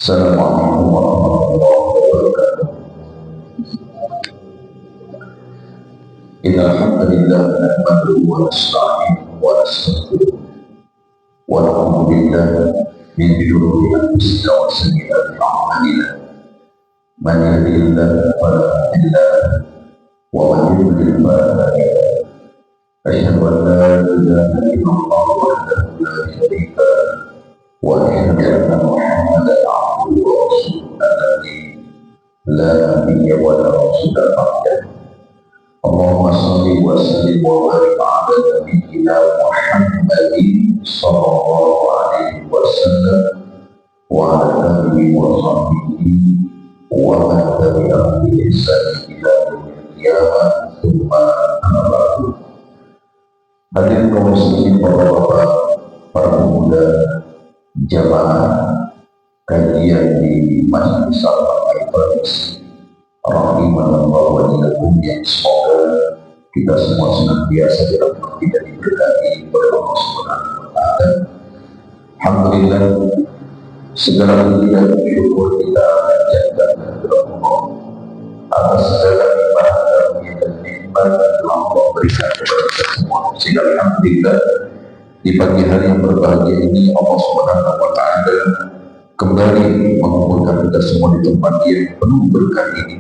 Assalamualaikum warahmatullahi wabarakatuh. Innal hamdalillah nahmaduhu wa nasta'inuhu wa nastaghfiruh wa na'udzu billahi min shururi anfusina wa sayyi'ati a'malina. Man yahdihillahu fala mudilla lahu wa man yudlil fala hadiya lahu. Asyhadu an la ilaha illallah wahdahu la syarika lahu wa asyhadu anna Muhammadan abduhu wa rasuluhu alladzi la nabiyya wa la rasula ba'dahu. Allahumma shalli wa sallim wa barik ala nabiyyina Muhammadin sallallahu alaihi wasallam wa ala alihi wa sahbihi wa man tabi'ahum bi ihsan ila yaumil qiyamah. Tsumma amma ba'du. Hadirin kaum muslimin, bapak-bapak, para pemuda, jamaah kajian di Masjid Salman Al-Faris rahimahullah wa iyyakum, yang semoga kita semua senantiasa dirahmati dan diberkati oleh Allah Subhanahu wa taala. Alhamdulillah, segala puji dan syukur kita panjatkan kepada Allah atas segala nikmat karunia dan nikmat yang telah Allah berikan kepada kita semua. Sehingga alhamdulillah di pagi hari yang berbahagia ini Allah Subhanahu wa taala kembali mengumpulkan kita semua di tempat yang penuh berkah ini,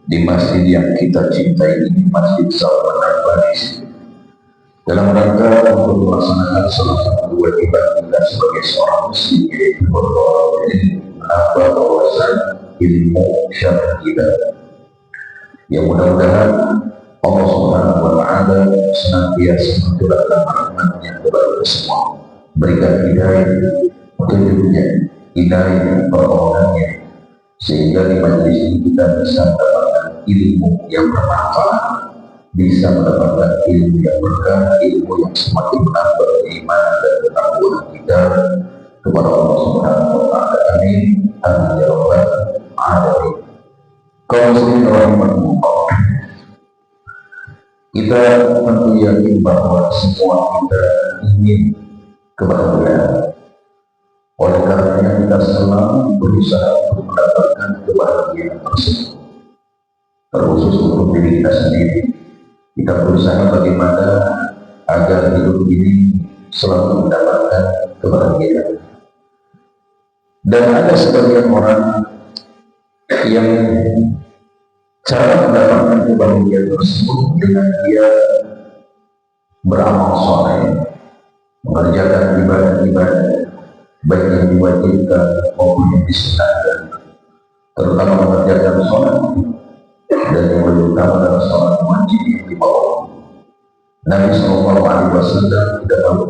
di masjid yang kita cintai ini, Masjid Salman Al-Faris, dalam rangka untuk melaksanakan salah satu kewajiban kita sebagai seorang muslim, yaitu menambah wawasan ilmu syar'i kita. Yang mudah-mudahan Allah Subhanahu wa taala senantiasa mencurahkan rahmat-Nya kepada kita semua, berikan hidayah petunjuknya, hidayah pertolongannya, sehingga di majelis ini kita bisa mendapatkan ilmu yang bermanfaat, bisa mendapatkan ilmu yang berkah, ilmu yang semakin menambah keimanan dan ketakwaan kita kepada Allah Subhanahu wa taala. Amin. Amin ya rabbal alamin. Kaum muslimin rahimakumullah, kita tentu yakin bahwa semua kita ingin kebahagiaan. Oleh karenanya kita selalu berusaha untuk mendapatkan kebahagiaan tersebut, terkhusus untuk diri kita sendiri. Kita berusaha bagaimana agar hidup ini selalu mendapatkan kebahagiaan. Dan ada sebagian orang yang cara mendapatkan kebahagiaan tersebut dengan dia beramal soleh, mengerjakan ibadah-ibadah baik yang diwajibkan maupun yang disunahkan, terutama mengerjakan sholat, dan yang lebih utama adalah sholat wajib yang dibawa. Nabi Sallallahu Alaihi Wasallam tidak lalu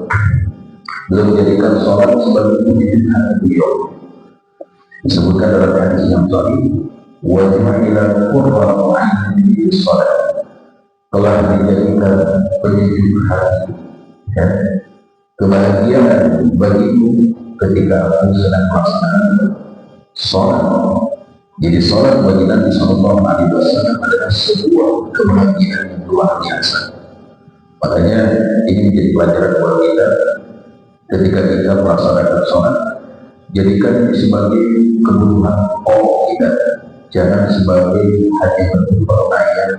beliau menjadikan sholat sebagai wujud hati beliau. Disebutkan dalam hadis yang sahih, wajibnya qurratu aini di sholat, telah dijadikan penyejuk hati, ya, kebahagiaan bagiku ketika aku sedang melaksanakan sholat. Jadi sholat bagi Nabi Sallallahu Alaihi Wasallam adalah sebuah kebahagiaan yang luar biasa. Makanya ini menjadi pelajaran buat kita ketika kita melaksanakan sholat. Jadikan ini sebagai kebutuhan pokok kita, jangan sebagai hanya bentuk penunaian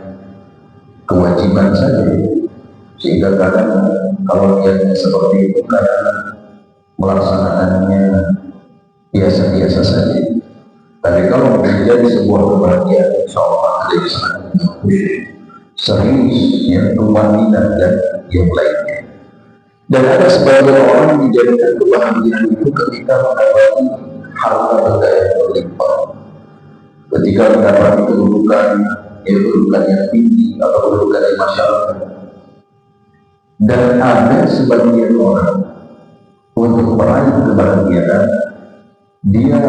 kewajiban saja. Sehingga kadang kalau dia seperti itu, kadang melaksanakannya biasa-biasa saja. Tapi kalau menjadi sebuah kebahagiaan, insya Allah ada sangat serius, yang tumanina dan yang lainnya. Dan ada sebagian orang yang menjadikan kebahagiaan itu ketika mendapati harta benda yang berlimpah, ketika mendapati kedudukan yang tinggi atau kedudukan yang masyarakat. Dan ada sebagian orang untuk meraih kebahagiaan, dia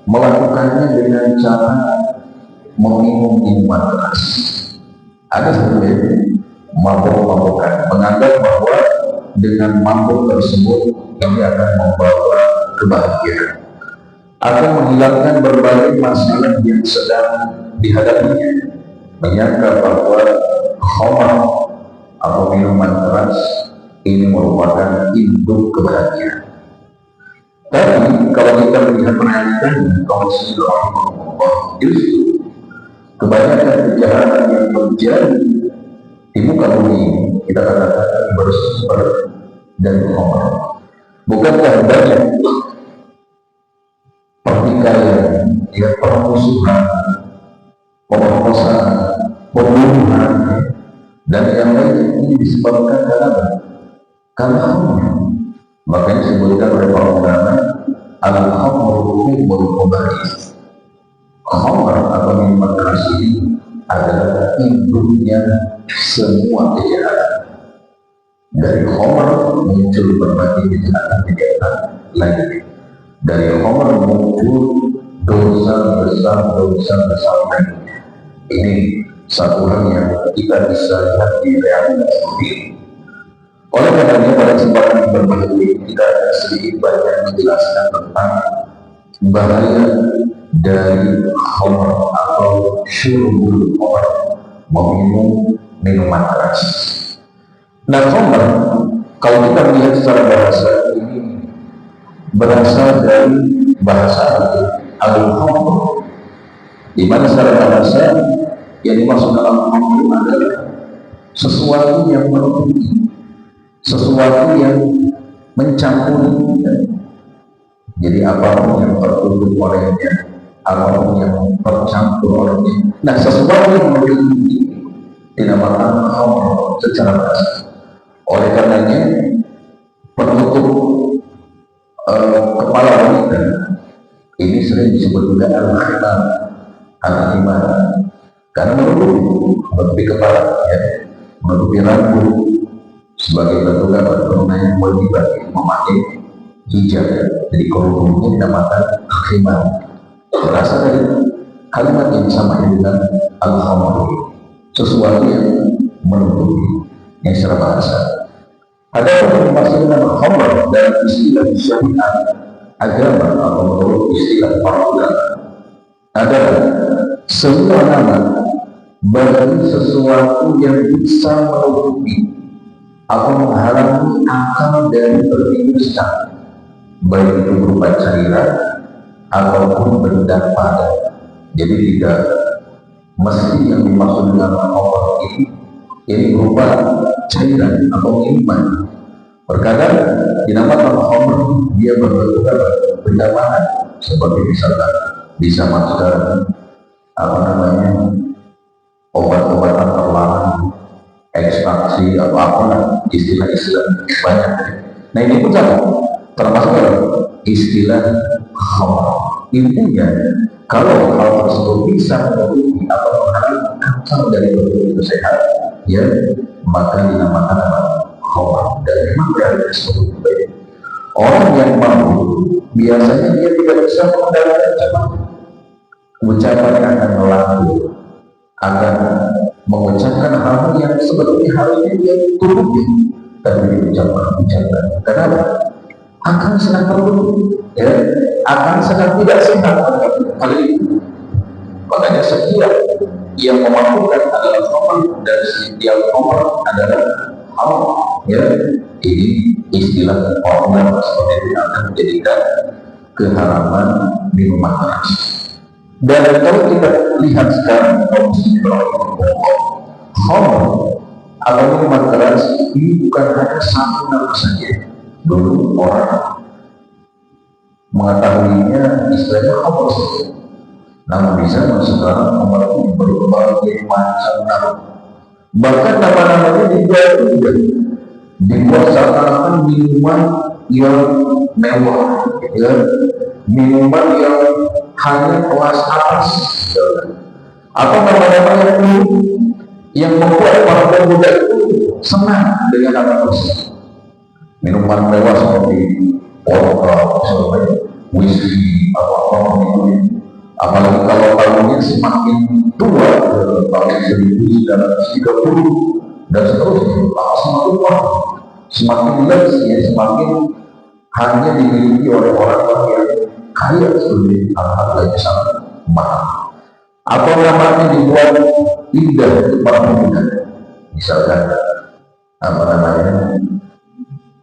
melakukannya dengan cara meminum minuman keras. Ada sebagian mabuk-mabukan, menganggap bahwa dengan mabuk tersebut ini akan membawa kebahagiaan, akan menghilangkan berbagai masalah yang sedang dihadapinya, menyangka bahwa khamar atau minuman keras ini merupakan induk kebahagiaan. Tapi kalau kita melihat realitanya, kaum muslimin justru kebanyakan kejahatan yang terjadi di muka bumi kita katakan bersumber dari khamr. Bukankah banyak pertikaian, permusuhan, pemerkosaan, pembunuhan, dan yang lain ini disebabkan karena khamr. Makanya disebutkan oleh para ulama al-khamru hubbul khaba'ith. Khamr atau minuman keras ini adalah induknya semua kejahatan. Dari khamr muncul berbagai kejahatan lain. Dari khamr muncul dosa besar lainnya. Ini satu hal yang kita bisa lihat di realitas seperti ini. Oleh karenanya pada kesempatan yang berbahagia ini kita sedikit banyak menjelaskan tentang bahaya dari khamr atau syurbul khamr, meminum minuman keras. Nah, khamr kalau kita melihat secara bahasa ini berasal dari bahasa al-khamr, di mana secara bahasa yang dimaksud al-khamr adalah sesuatu yang menutupi, sesuatu yang mencampuri. Jadi apapun yang tertutup olehnya, apapun yang tercampur olehnya, nah sesuatu yang menutupi dinamakan khamr secara bahasa. Oleh karenanya penutup kepala wanita ini sering disebut juga al-khimar, karena menutupi kepala, menutupi rambut sebagai bentuk penunaian kewajiban memakai hijab. Jadi kerudungnya dinamakan khimar, berasal dari kalimat yang sama dengan al-khamr, sesuatu yang menutupi yang secara bahasa. Ada yang dimaksud dengan khamr dalam istilah syariat agama atau menurut istilah para ulama adalah semua nama bagi sesuatu yang bisa menutupi atau menghalangi akal dari berpikir, baik itu berupa cairan ataupun benda padat. Jadi tidak mesti yang dimaksud dengan khamr ini berupa cairan atau minuman. Terkadang dinamakan khamr dia berbentuk benda padat, seperti misalkan bisa masukkan obat-obatan terlarang, ekstraksi atau apalah istilah-istilah banyak. Nah ini pun sama, termasuk istilah khamr. Intinya kalau hal tersebut bisa menutupi atau menghalangi akal dari berpikir sehat, maka dinamakan khamr. Dan memang berada seperti itu. Orang yang mampu biasanya dia tidak bisa mengendalikan ucapannya akan melanggar, akan mengucapkan hal yang sebetulnya harusnya dia turuti, tapi diucapkan. Kenapa? Akan sedang tertutup, akan sedang tidak sehat hal itu. Makanya setiap yang memampukan adalah khamr dan setiap khamr adalah haram. Ini istilah orang seperti itu akan menjadikan keharaman minuman keras. Dan kalau kita lihat sekarang khamr atau minuman keras ini bukan hanya satu nama saja. Dulu orang mengetahuinya istilahnya khamr saja. Namun di sana sekarang khamr itu berbagai macam nama. Bahkan nama-namanya dibuat seakan-akan minuman yang mewah, minuman yang hanya kelas atas, atau nama-nama yang membuat para pemuda itu senang dengan nama tersebut. Minuman mewah seperti vodka, whisky, apa-apa itu. Apalagi kalau tahunnya semakin tua, tahun 1930 dan seterusnya, semakin tua, semakin jelas, semakin hanya dimiliki oleh orang-orang yang kaya seperti harganya sangat mahal. Atau namanya dibuat indah untuk para pemuda, misalkan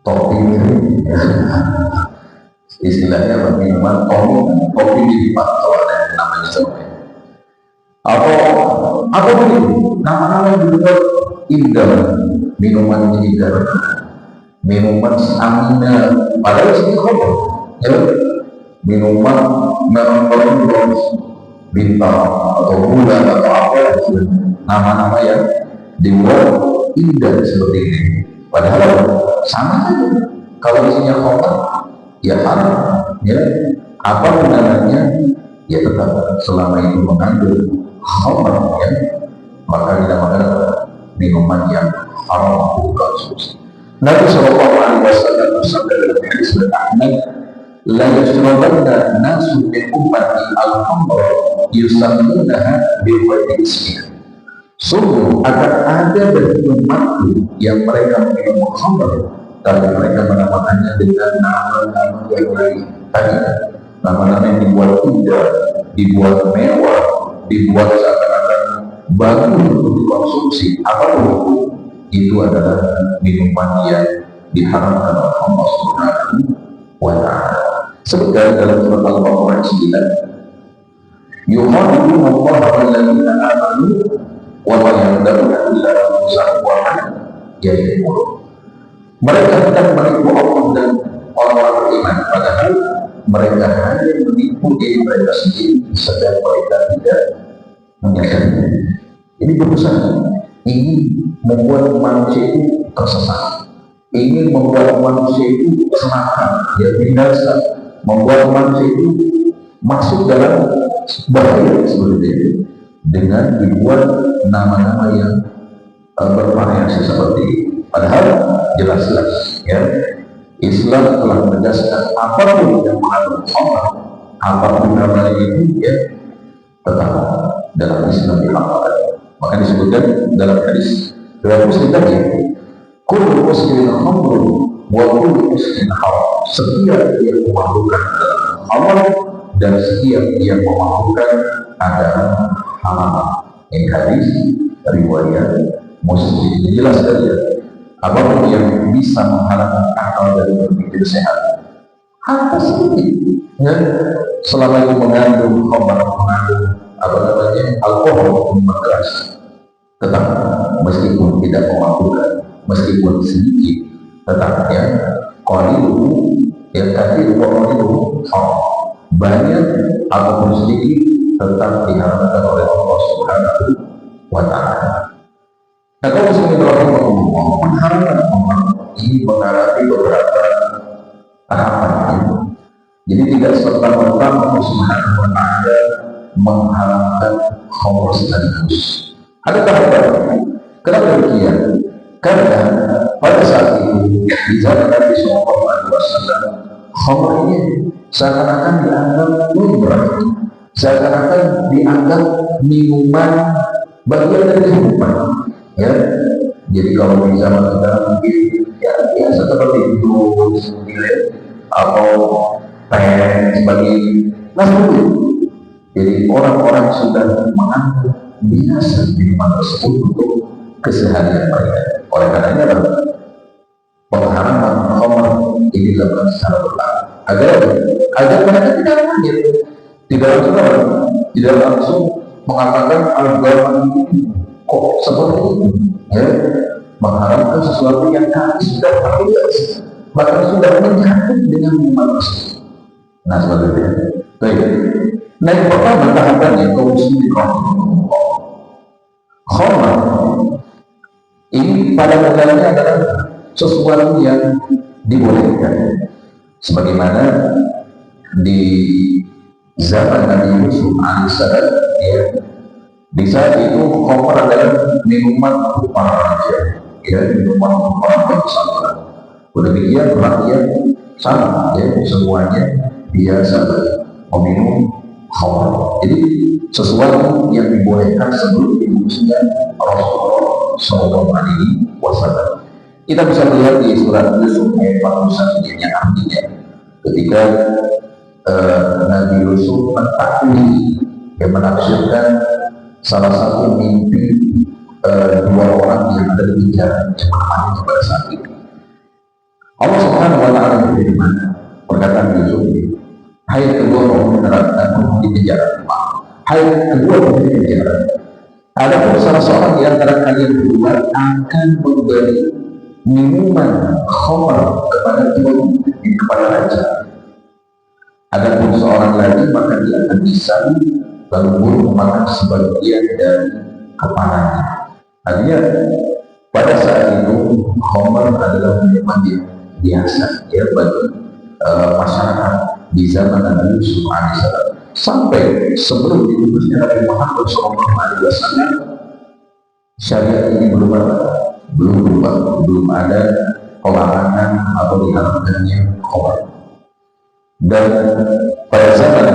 topping istilahnya minuman kopi di kalau ada yang namanya seperti atau begitu nama-nama yang dibuat indah, minuman indah, minuman stamina, padahal sini kopi ya, minuman merah bintang atau bulan atau apa nama-nama yang dibuat indah seperti ini, padahal sama saja kalau isinya kotor ya haram ya, apa namanya ya tetap selama itu mengandung khamr ya, maka dinamakan minuman yang haram untuk konsumsi. Nabi Shallallahu Alaihi Wasallam bersabda dalam hadis Ahmad, la yashrabanna nasu min ummati al-khamr yusammunaha bi ghairi ismiha. Sungguh akan ada dari umatku yang mereka minum khamr, tapi mereka menamakannya dengan nama-nama yang lain. Tadi nama-nama yang dibuat indah, dibuat mewah, dibuat seakan-akan bagus untuk dikonsumsi. Apapun itu adalah minuman yang diharamkan oleh Allah Subhanahu wa Ta'ala. Sebutkan dalam surat Al-Baqarah 9, yuhadibuna Allah walladzina amanu wa la yaqduruna illa anfusahum wa ma yashkurun. Mereka hendak menipu Allah dan orang-orang beriman, padahal mereka hanya menipu diri mereka sendiri, sedang mereka tidak menyadarinya. Ini berusaha ingin membuat manusia itu tersesat, ingin membuat manusia itu celaka, ya binasa, membuat manusia itu masuk dalam bahaya seperti itu dengan dibuat nama-nama yang bervariasi seperti itu. Padahal jelas-jelas ya, Islam telah menegaskan apapun yang mengandung khamr, apapun namanya itu ya tetap dalam Islam diharamkan. Maka disebutkan dalam hadis riwayat Muslim tadi, kullu muslimin khamrun wa kullu muslimin haram. Setiap yang memabukkan adalah khamr dan setiap yang memabukkan adalah haram. Ini hadis riwayat Muslim. Jelas tadi ya, apapun yang bisa menghalangi akal dari berpikir sehat, apa sedikit ya, selama itu mengandung khamr, mengandung apa namanya alkohol, minuman keras, tetap meskipun tidak memabukkan, meskipun sedikit, tetap ya qalilu ya katsiru wa qalilu haram, banyak ataupun sedikit tetap diharamkan oleh Allah Subhanahu wa Ta'ala. Nah, kalau muslimin rahimahumullah, mengharamkan khamr ini menghadapi beberapa tahapan. Jadi tidak serta-merta Allah Subhanahu wa Ta'ala mengharamkan khamr sekaligus. Ada tahapan. Kenapa demikian? Karena pada saat itu di zaman Nabi Sallallahu Alaihi Wasallam, khamr ini seakan-akan dianggap lumrah, seakan-akan dianggap minuman bagian dari kehidupan. Ya, jadi kalau di zaman sekarang mungkin ya biasa seperti itu, atau teh sebagai nasi. Jadi orang-orang sudah menganggap biasa minuman tersebut untuk keseharian mereka. Oleh karenanya pengharapan khamr ini dilakukan secara bertahap agar mereka tidak kaget, tidak langsung mengatakan agama ini kok seperti itu ya, mengharapkan sesuatu yang kami sudah terbiasa, bahkan sudah menyatu dengan minuman tersebut. Nah seperti itu. Baik. Nah yang pertama tahapannya kaum muslimin khamr ini pada dasarnya adalah sesuatu yang dibolehkan, sebagaimana di zaman Nabi Yusuf alaihissalam ya, di saat itu khamr adalah minuman untuk para raja ya, minuman untuk para bangsawan. Demikian rakyat sama ya, semuanya biasa meminum khamr. Jadi sesuatu yang dibolehkan sebelum diutusnya Rasulullah Shallallahu Alaihi Wasallam. Kita bisa melihat di surat Yusuf ayat 41 yang artinya ketika Nabi Yusuf mentakwili yang menafsirkan salah satu mimpi dua orang yang ada di penjara jemaahnya pada saat itu. Allah Subhanahu wa Ta'ala berfirman, perkataan Yusuf ini. Hai kedua penghuni neraka di penjara. Hai kedua penghuni penjara. Adapun salah seorang di antara kalian berdua akan memberi minuman khamar kepada raja. Adapun seorang lagi maka dia akan bisa lalu memakan sebagian dari kepalanya. Artinya pada saat itu khamar adalah minuman yang biasa ya bagi masyarakat di zaman Nabi Yusuf alaihissalam. Sampai sebelum diutusnya Nabi Muhammad SAW, syariat ini belum berubah, belum ada pelarangan atau diharamkannya khamar. Dan pada zaman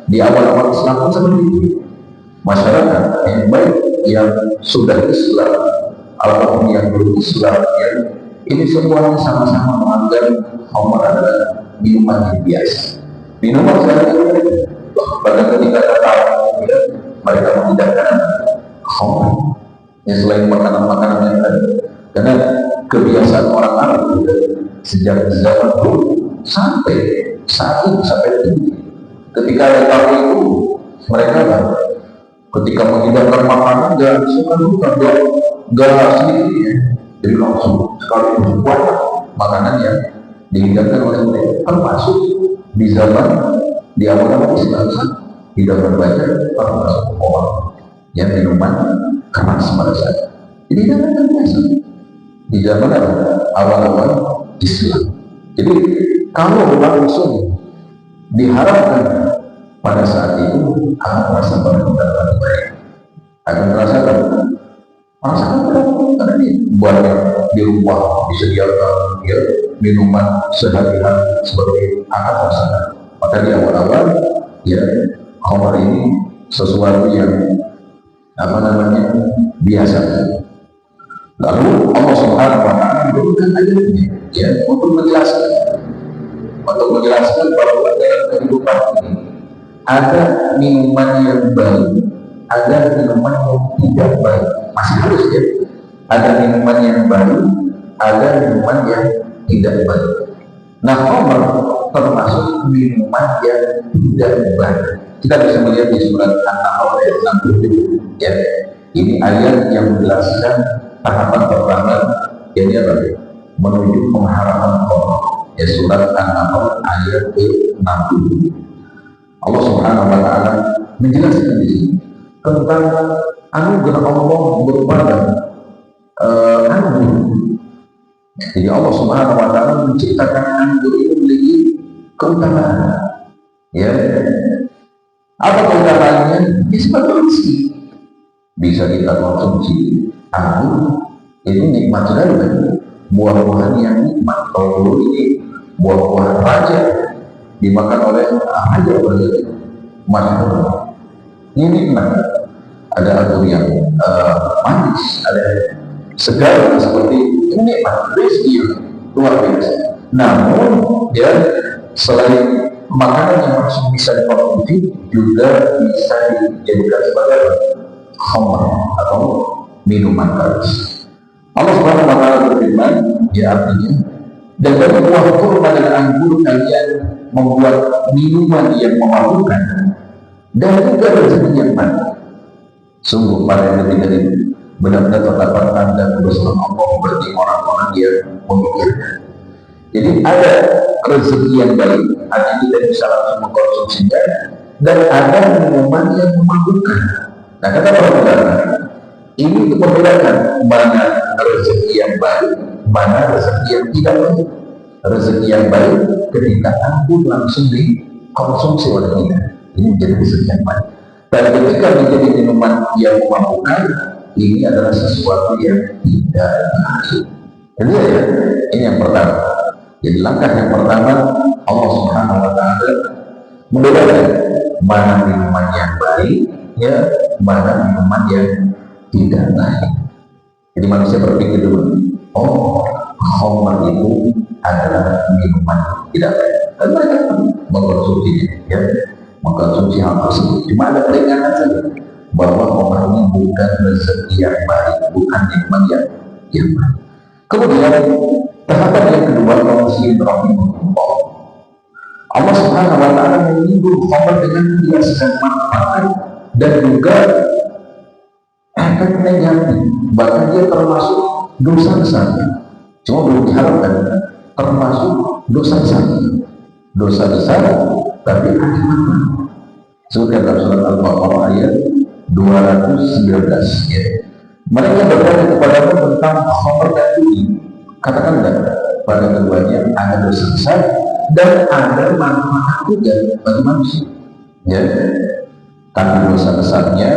di awal-awal Islam pun seperti itu, masyarakat yang baik yang sudah Islam ataupun yang belum Islam ya, ini semuanya sama-sama menganggap khamar adalah minuman yang biasa. Minuman saya pada ketika datang ya, mereka menghidangkan khamar ya, selain makanan-makanan yang ada, karena kebiasaan orang Arab sejak zaman dulu sampai saat ini sampai ini, ketika ada tamu itu mereka ketika menghidangkan makanan gak suka lupa gak sedikit ya, jadi langsung sekali banyak makanan yang dihidangkan oleh mereka, termasuk di zaman di awal-awal Islam hidangan banyak termasuk orang yang minuman keras pada saat ini hidangan biasa di zaman awal-awal Islam. Jadi kalau langsung diharapkan pada saat itu akan merasa berhutang baik, akan merasakan karena ini buatnya di rumah disediakan ya minuman sehari-hari sebagai akan rasakan. Maka di awal-awal ya khamar ini sesuatu yang biasa. Lalu Allah Subhanahu wa taala memberikan ayatnya ya untuk menjelaskan bahwa dalam kehidupan ini ada minuman yang baik, ada minuman yang tidak baik. Masih harus ya, ada minuman yang baik, ada minuman yang tidak baik. Nah, khamar termasuk minuman yang tidak baik. Kita bisa melihat di surat An-Nahl ayat 67 ya. Ini ayat yang menjelaskan tahapan pertama yang menuju pengharaman khamar. Ya, surat An-Nahl ayat ke-60. Allah Subhanahu wa taala menjelaskan di sini tentang anugerah Allah berupa anggur. Jadi Allah Subhanahu wa taala menciptakan anggur itu memiliki keutamaan. Ya. Apa keutamaannya? Sebagai rezeki. Bisa kita konsumsi anggur itu nikmat sekali kan? Buah-buahan yang nikmat. Kalau dulu ini buah-buahan raja dimakan oleh raja masyarakat. Ini nikmat. Ada anggur yang manis, ada segar seperti ini nikmat, rezeki yang luar biasa. Namun ya selain makanan yang langsung bisa dikonsumsi juga bisa dijadikan sebagai khamar atau minuman keras. Allah Subhanahu wa taala berfirman, ya artinya, dan dari buah kurma dan anggur kalian membuat minuman yang memabukkan dan juga rezeki yang baik. Sungguh pada ketika ini benar-benar terdapat tanda kebesaran Allah bagi orang-orang yang memikirkan. Jadi ada rezeki yang baik, artinya kita bisa langsung mengkonsumsinya, dan ada minuman yang memabukkan. Nah, kata para ini untuk membedakan mana rezeki yang baik, mana rezeki yang tidak baik. Rezeki yang baik ketika anggur langsung dikonsumsi oleh kita, ini menjadi rezeki yang baik. Dan ketika menjadi minuman yang memabukkan, ini adalah sesuatu yang tidak baik. Jadi ya, ini yang pertama. Jadi langkah yang pertama, Allah Subhanahu wa taala membedakan mana minuman yang baik, ya, mana minuman yang tidak baik. Jadi manusia berpikir dulu, oh, khamar itu adalah minuman tidak baik. Dan mereka mengkonsumsinya, ya, mengkonsumsi hal tersebut. Cuma ada peringatan saja bahwa khamar ini bukan rezeki yang baik, bukan minuman yang baik. Kemudian tahapan yang kedua, muslim rahimahullah, Allah Subhanahu wa taala menyinggung khamr dengan menjelaskan manfaat dan juga efek negatif, bahkan dia termasuk dosa besar. Cuma belum diharapkan, termasuk dosa besar. Dosa besar tapi ada manfaat. Surah dalam surat Al-Baqarah ayat 219 ya. Mereka bertanya kepadamu tentang khamr dan judi. Katakan enggak, pada keduanya ada dosa besar dan ada manfaat juga bagi manusia. Ya, tapi dosa besarnya,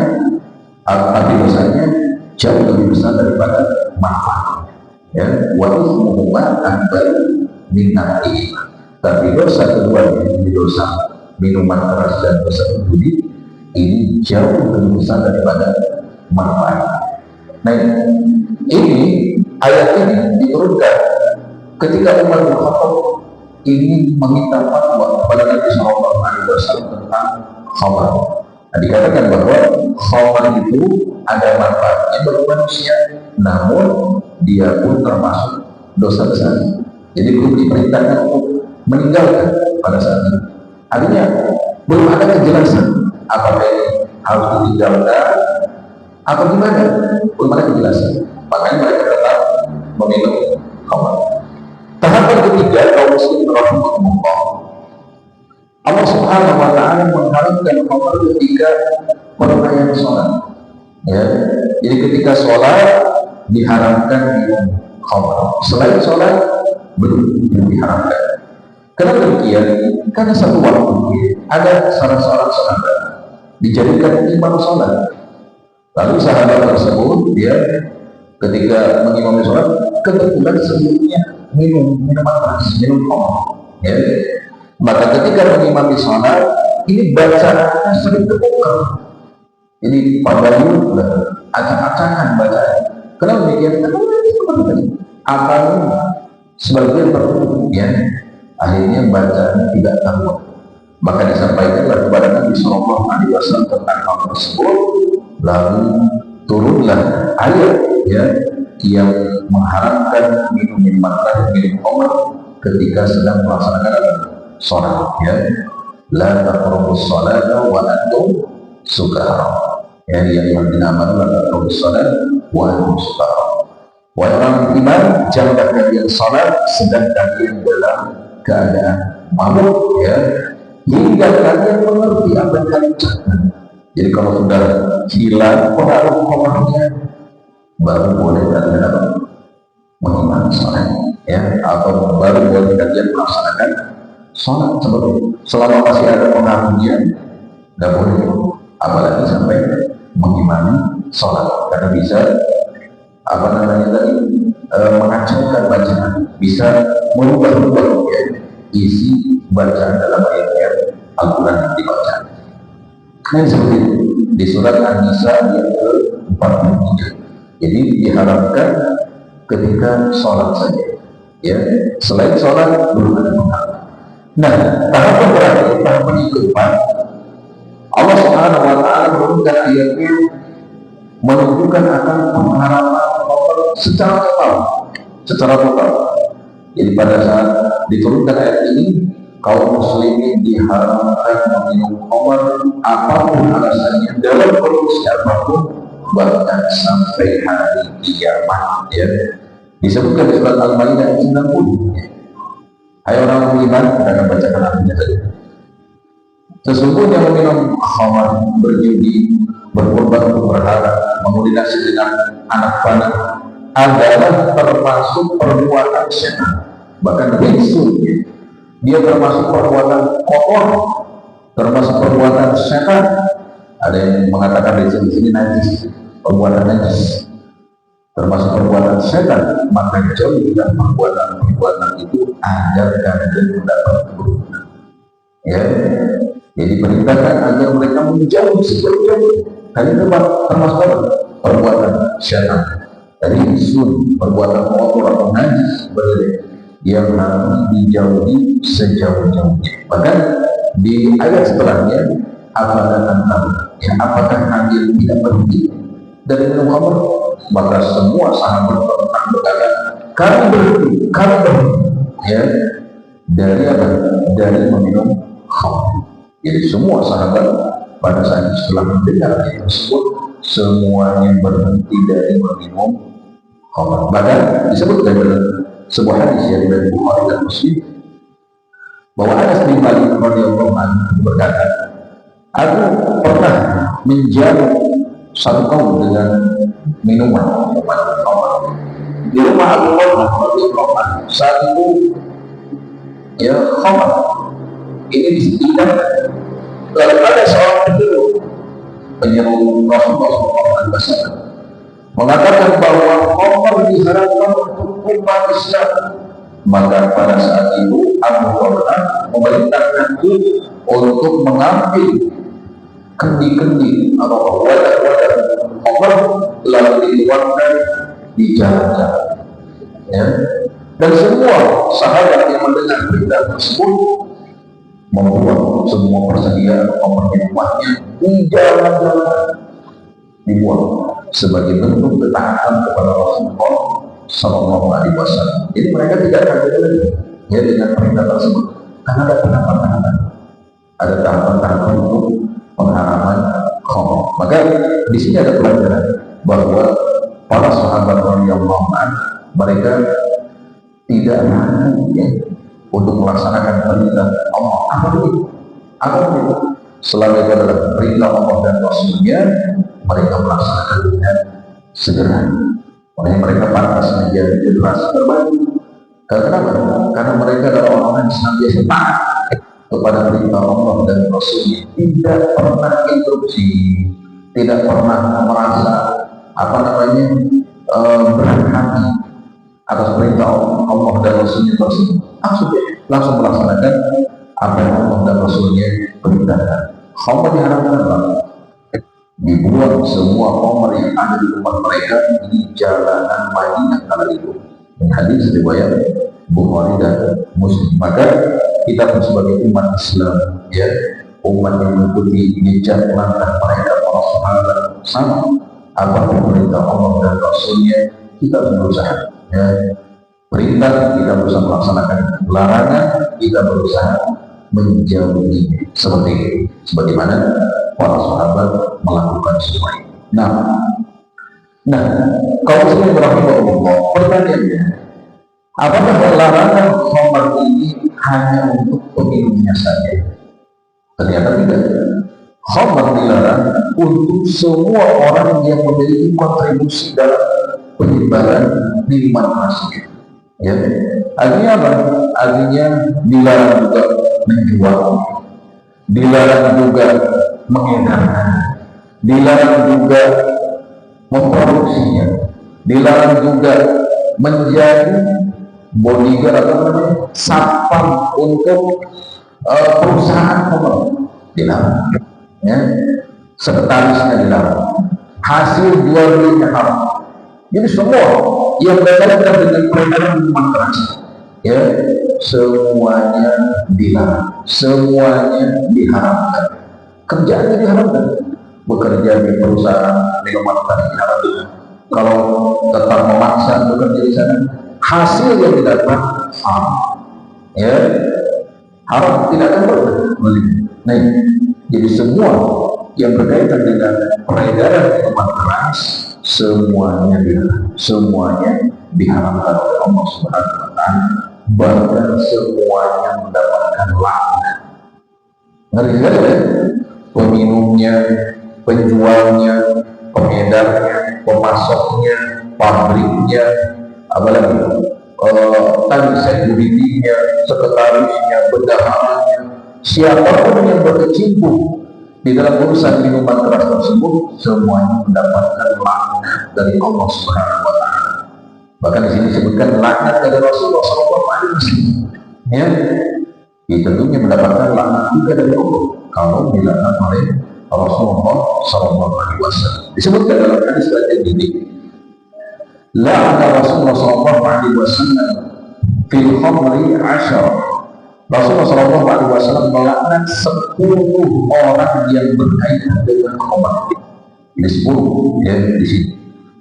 tapi dosanya jauh lebih besar daripada manfaat. Ya, wa ismuhuma akbar min naf'ihima. Tapi dosa keduanya, ini dosa minuman keras dan dosa judi, ini jauh lebih besar daripada manfaat. Nah, ini ayat ini diturunkan ketika Umar bin Khattab ini meminta fatwa kepada Nabi Shallallahu Alaihi Wasallam tentang khamar. Nah, dikatakan bahwa khamar itu ada manfaatnya bagi manusia, namun dia pun termasuk dosa besar. Jadi belum diperintahkan untuk meninggalkan pada saat itu. Artinya belum ada kejelasan apakah ini harus ditinggalkan atau gimana, belum ada kejelasan. Makanya mereka tetap meminum khamar. Tahapan ketiga, kaum muslimin rahimahumullah, Allah Subhanahu wa taala mengharamkan khamar ketika penunaian sholat. Ya, jadi ketika sholat diharamkan minum khamar. Selain sholat belum diharamkan. Kenapa demikian? Karena satu waktu ada salah seorang sahabat dijadikan imam sholat. Lalu sahabat tersebut dia ketika mengimami sholat kebetulan sebelumnya minum minuman keras, minum khamar. Ya. Maka ketika mengimami sholat ini bacaannya sering terbuka. Jadi pabayun, acak-acakan bacaan. Kenapa demikian? Akan sebagian tertutup ya. Akhirnya bacaannya tidak tahu. Maka disampaikanlah kepada Nabi Shallallahu Alaihi Wasallam tentang hal tersebut. Lalu turunlah ayat ya yang mengharamkan minum minuman keras, minum khamar ketika sedang melaksanakan sholat ya. La taqrabus sholata wa antum sukara. Ya, yang dinamakan la taqrabus sholat wa antum sukara. Wahai orang iman, janganlah kalian sholat sedang kalian dalam keadaan mabuk ya, hingga kalian mengerti apa yang kalian ucapkan. Jadi kalau sudah hilang pengaruh khamrnya, baru boleh kalian mengimami sholat ya, atau baru boleh kalian melaksanakan sholat. Selama masih ada pengaruhnya, tidak boleh, apalagi sampai mengimami sholat, karena bisa mengacaukan bacaan, bisa merubah-rubah ya, isi bacaan dalam ayat-ayat Al-Quran yang dibaca. Nah, seperti itu di surat An-Nisa yang ke-43. Jadi diharapkan ketika sholat saja ya, selain sholat belum ada pengaruh. Nah, tahapan terakhir, tahapan yang keempat, Allah Subhanahu wa taala menurunkan ayatnya menunjukkan akan pengharaman secara total. Jadi pada saat diturunkan ayat ini, kaum muslimin diharamkan meminum khamar apapun alasannya, dalam kondisi apapun, bahkan sampai hari kiamat ya. Disebutkan di surat Al-Maidah 90. Hai orang beriman, kita akan bacakan artinya saja. Sesungguhnya meminum khamar, berjudi, berkorban untuk berharap, mengoordinasi dengan anak panah adalah termasuk perbuatan setan. Bahkan bisul, dia termasuk perbuatan kotor, termasuk perbuatan setan. Ada yang mengatakan di sini najis, perbuatan najis, termasuk perbuatan setan. Maka jauhilah perbuatan itu agar kalian mendapat keberuntungan. Ya, jadi perintahkan agar mereka menjauh sejauh-jauh. Kalian termasuk perbuatan setan. Dari sun, perbuatan kotor atau najis yang harus dijauhi sejauh-jauhnya. Bahkan di ayat setelahnya, apakah kalian tidak berhenti dari minum khamr? Maka semua sahabat berkata, kami berhenti ya, dari apa? dari meminum khamr. Jadi semua sahabat pada saat setelah mendengar ayat tersebut semuanya berhenti dari meminum khamr. Bahkan disebutkan dalam sebuah hadis yang dari Bukhari dan Muslim bahwa Anas bin Malik radhiyallahu anhu berkata, aku pernah menjamu satu kaum dengan minuman khamr di rumah Abu Bakar radhiyallahu anhu. Saat itu ya khamr ini disediakan. Lalu ada seorang penyeru Rasulullah SAW mengatakan bahwa khamr diharamkan untuk umat Islam. Maka pada saat itu Abu Bakar memerintahkanku untuk mengambil kendi-kendi atau wadah-wadah khamr lalu dikeluarkan di jalan-jalan. Ya. Dan semua sahabat yang mendengar berita tersebut membuat semua persediaan minumannya di jalan-jalan, dibuat sebagai bentuk ketaatan kepada Rasulullah Sallallahu Alaihi Wasallam. Jadi mereka tidak kaget lagi ya dengan perintah tersebut, karena ada tahapan-tahapan untuk pengharaman khamr. Maka di sini ada pelajaran bahwa para sahabat radhiyallahu anhu mereka tidak ragu ya untuk melaksanakan perintah Allah. Apa itu? Selama itu adalah perintah Allah dan Rasulnya, mereka melaksanakan dengan segera. Makanya mereka pantas menjadi generasi terbaik. Karena karena mereka adalah orang-orang yang senantiasa taat kepada perintah Allah dan Rasulnya, tidak pernah interupsi, tidak pernah merasa berat hati atas perintah Allah dan Rasulnya tersebut. Langsung melaksanakan apa yang Allah dan Rasulnya perintahkan. Khamr diharamkan, dibuang semua khamr yang ada di rumah mereka di jalanan Madinah kala itu. Ini hadis riwayat Bukhari dan Muslim. Maka kita pun sebagai umat Islam ya, umat yang mengikuti jejak langkah mereka para sahabat sama apa perintah Allah dan Rasulnya, kita berusaha ya. Perintah kita berusaha melaksanakan, larangan kita berusaha menjauhi, seperti itu, sebagaimana para sahabat melakukan semua ini. Nah, kalau muslim rahimahullah, pertanyaannya, apakah larangan khamr ini hanya untuk peminumnya saja? Ternyata tidak. Khamr dilarang untuk semua orang yang memiliki kontribusi dalam penyebaran minuman keras. Ya, artinya apa? Artinya dilarang juga menjual, dilarang juga mengedarkan, dilarang juga memproduksinya, dilarang juga menjadi bodyguard atau satpam untuk perusahaan khamr, dilarang. Ya, sekretarisnya dilarang, hasil jual belinya haram. Jadi semua yang berkaitan dengan peredaran minuman keras, ya semuanya dilarang, semuanya diharamkan. Kerjaannya diharamkan, bekerja di perusahaan minuman keras diharamkan. Kalau tetap memaksa bekerja di sana, hasil yang didapat haram, ya haram, tidak akan boleh. Nah, jadi semua yang berkaitan dengan peredaran minuman keras semuanya diharamkan oleh Allah Subhanahu wa Ta'ala, bahkan semuanya mendapatkan laknat. Ngeri kan? Peminumnya, penjualnya, pengedarnya, pemasoknya, pabriknya, apalagi tadi security-nya, sekretarisnya, bendaharanya, siapapun yang berkecimpung di dalam urusan minuman keras tersebut, semuanya mendapatkan laknat dari Allah Subhanahu wa Ta'ala. Bahkan di sini disebutkan laknat dari Rasulullah SAW. Ya, tentunya mendapatkan laknat juga dari Allah kalau dilaknat oleh Rasulullah SAW. Disebutkan dalam hadis ini, la'ana Rasulullah SAW fil khamri 10. Rasulullah SAW melaknat 10 orang yang berkaitan dengan khamr. Ini 10 ya di sini.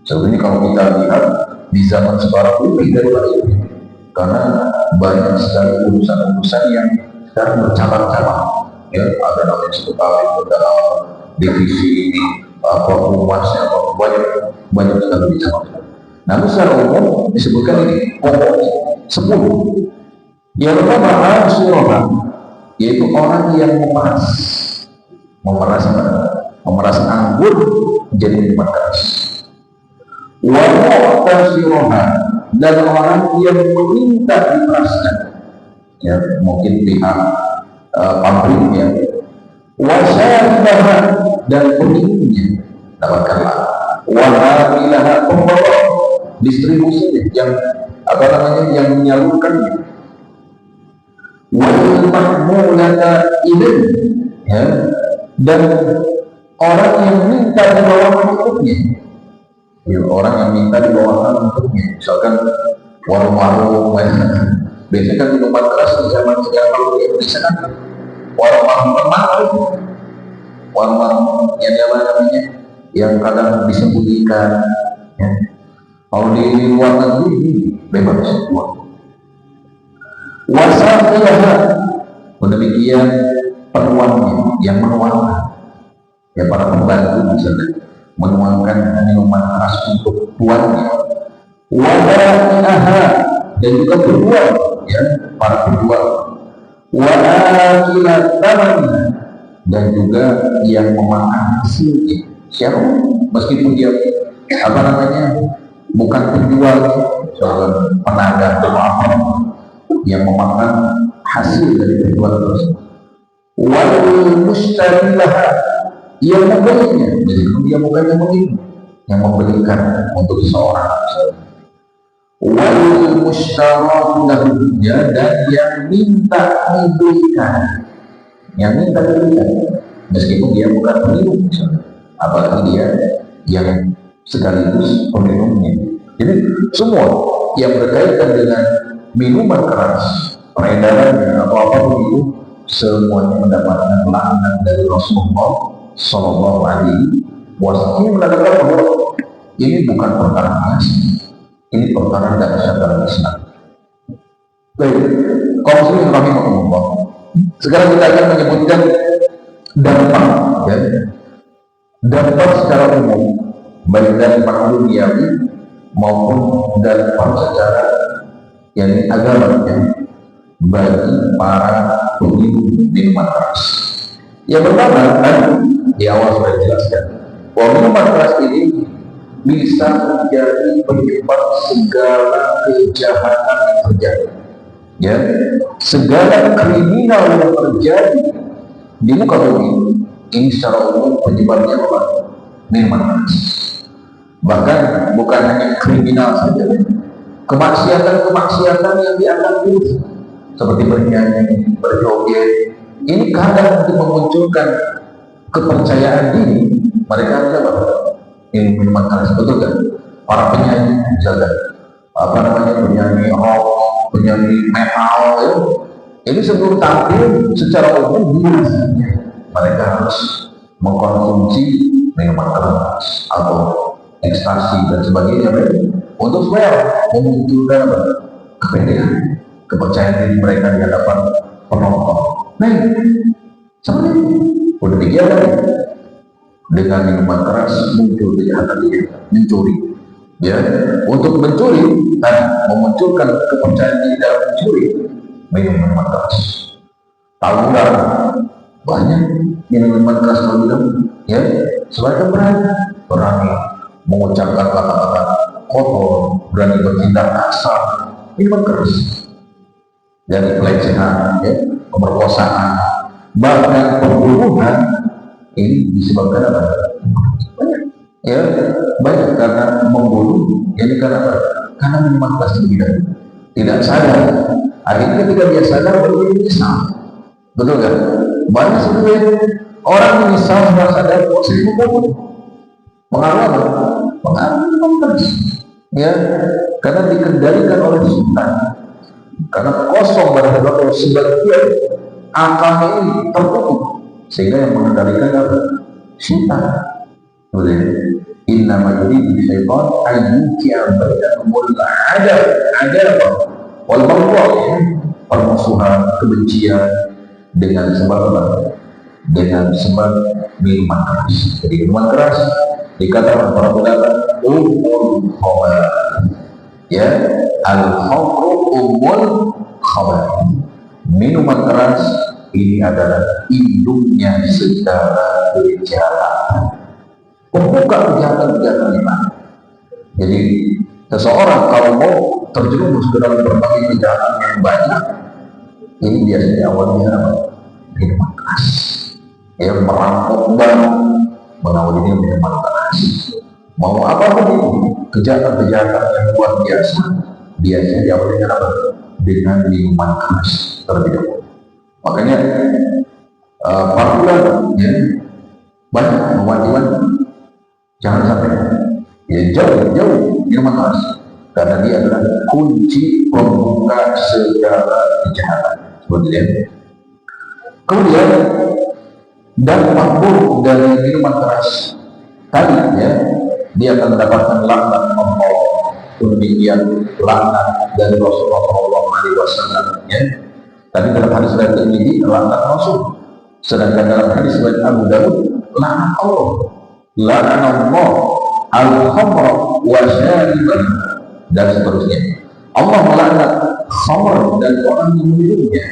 Sebenarnya kalau kita lihat di zaman sekarang lebih dari itu, karena banyak sekali urusan-urusan yang dan bercabang-cabang. Ya, ada namanya sekretaris, ada divisi ini, apa humasnya, apa banyak sekali cabang. Namun secara umum disebutkan ini pokoknya 10. Yang pertama al-syirah, yaitu orang yang memeras anggur menjadi minuman keras. Wa-mu'tasirah, dan orang yang meminta diperaskan, ya mungkin pihak pabriknya. Wa-syaribah, dan peminumnya, dapatkanlah. Wa-hamilah, pembawa distribusinya, yang apa namanya, yang menyalurkannya. Wal-mahmulata ilaih, ya, dan orang yang minta dibawakan untuknya, ya, orang yang minta dibawakan untuknya. Misalkan warung-warung, biasanya kan minuman keras di zaman sekarang kalau di Indonesia kan warung-warung mahal, warung-warung yang apa namanya, yang kadang disembunyikan, ya. Kalau di luar negeri bebas uang. Wasafiyah, demikian penuangnya, yang menuangkan, ya para pembantu misalnya menuangkan minuman keras untuk tuannya. Wadai'aha, dan juga berjual, ya para penjual. Wa'akilat tamannya, dan juga yang memakan hasilnya. Siapa? Meskipun dia apa namanya, bukan penjual, seorang penadah atau apa, yang memakan hasil dari penjualan tersebut. Wal mustarilah, yang membelinya, jadi dia bukan yang membeli, yang membelikan untuk seseorang. Wal mustarah lahnya, dan yang minta dibelikan, meskipun dia bukan peminum misalnya, apalagi dia yang sekaligus peminumnya. Jadi semua yang berkaitan dengan minuman keras, peredarannya atau apapun itu, semuanya mendapatkan laknat dari Rasulullah Shallallahu Alaihi Wasallam. Ini menandakan bahwa ini bukan perkara biasa, ini perkara dahsyat dalam Islam. Baik, kaum muslimin rahimahumullah. Sekarang kita akan menyebutkan dampak, ya, dampak secara umum, baik dampak duniawi maupun dampak secara yakni agamanya bagi para peminum minuman keras. Yang pertama kan di awal sudah dijelaskan bahwa minuman keras ini bisa menjadi penyebab segala kejahatan yang terjadi, ya, segala kriminal yang terjadi di muka bumi ini secara umum penyebabnya apa? Minuman keras. Bahkan bukan hanya kriminal saja, kemaksiatan yang dianggap buruk seperti bernyanyi, berjoget, ini kadang untuk memunculkan kepercayaan diri mereka adalah ini minuman keras, betul kan? Para penyanyi misalkan apa namanya, penyanyi rock, penyanyi metal, ya, ini sebelum tampil secara umum biasanya mereka harus mengkonsumsi minuman keras atau ekstasi dan sebagainya, untuk supaya memunculkan apa? Kepedean, kepercayaan diri mereka di hadapan penonton. Nah, seperti itu. Demikian lagi dengan minuman keras muncul kejahatan diri, mencuri. Ya, untuk mencuri dan memunculkan kepercayaan diri dalam mencuri, minuman keras. Tawuran, banyak minuman keras berminum, ya, selain berani mengucapkan kata-kata kotor, berani bertindak kasar, minuman keras. Dari pelecehan, ya, pemerkosaan, bahkan pembunuhan, ini disebabkan apa? Banyak, ya, banyak karena membunuh. Jadi karena apa? Karena minuman keras tidak sadar. Akhirnya ketika dia sadar baru dia menyesal, betul kan? Banyak sebenarnya orang menyesal setelah sadar bahwa saya membunuh. Pengaruh apa? Pengaruh minuman keras, ya, karena dikendalikan oleh setan. Karena kosong barang kalau sebagian akalnya ini tertutup, sehingga yang mengendalikan adalah setan. Inna majridu syaitan ayyuki'a bainakumul adab wal baghdha, permusuhan, kebencian, dengan sebab apa? Dengan sebab minuman keras. Jadi minuman keras dikatakan para ulama umul khabath. Ya, al-khamru umul khabath. Minuman keras ini adalah induknya segala kejahatan, pembuka kejahatan-kejahatan iman. Jadi seseorang kalau mau terjerumus ke dalam berbagai kejahatan yang banyak, ini biasanya awalnya apa? Minuman keras. Ya, merampok bank, mengawali ini minuman keras. Mau apapun itu, kejahatan-kejahatan yang luar biasa, biasanya diawali dengan apa? Dengan minuman keras terlebih dahulu. Makanya para ulama ya, banyak mewanti-wanti jangan sampai ya jauh minuman keras, karena dia adalah kunci pembuka segala kejahatan. Seperti itu. Kemudian dampak buruk dari minuman keras tadi ya, dia akan mendapatkan laknat Allah. Demikian laknat dari Rasulullah SAW ya. Tapi dalam hadis riwayat Tirmidzi laknat Rasul. Sedangkan dalam hadis riwayat Abu Dawud laknat Allah. Laknallah al-khamra wa syariban dan seterusnya. Allah melaknat khamr dan orang yang meminumnya.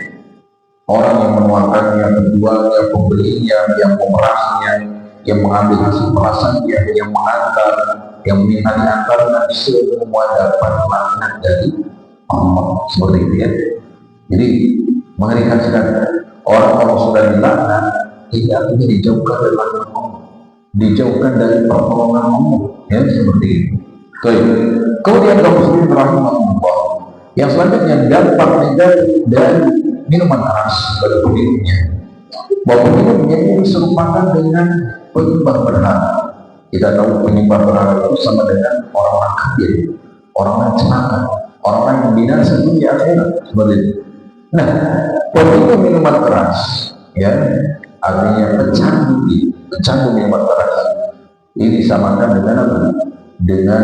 Orang yang menuangkannya, penjualnya, pembelinya, yang memerasnya, yang mengambil hasil perasannya, yang mengantar, yang meminta diantarkan, semua dapat laknat dari Allah. Seperti itu ya. Jadi mengerikan sekali. Orang kalau sudah dilaknat, ini artinya dijauhkan dari laknat Allah, dijauhkan dari pertolongan Allah. Ya, seperti itu. Kemudian kaum muslimin rahimahullah, yang selanjutnya dampak negatif dari minuman keras bagi peminumnya, bahwa peminumnya ini diserupakan dengan penyembah berhala. Kita tahu penyembah berhala itu sama dengan orang-orang kafir, orang-orang celaka, orang-orang yang binasa dunia akhirat, seperti itu. Nah, peminum minuman keras, ya, artinya pecandu minuman keras, ini disamakan dengan apa? Dengan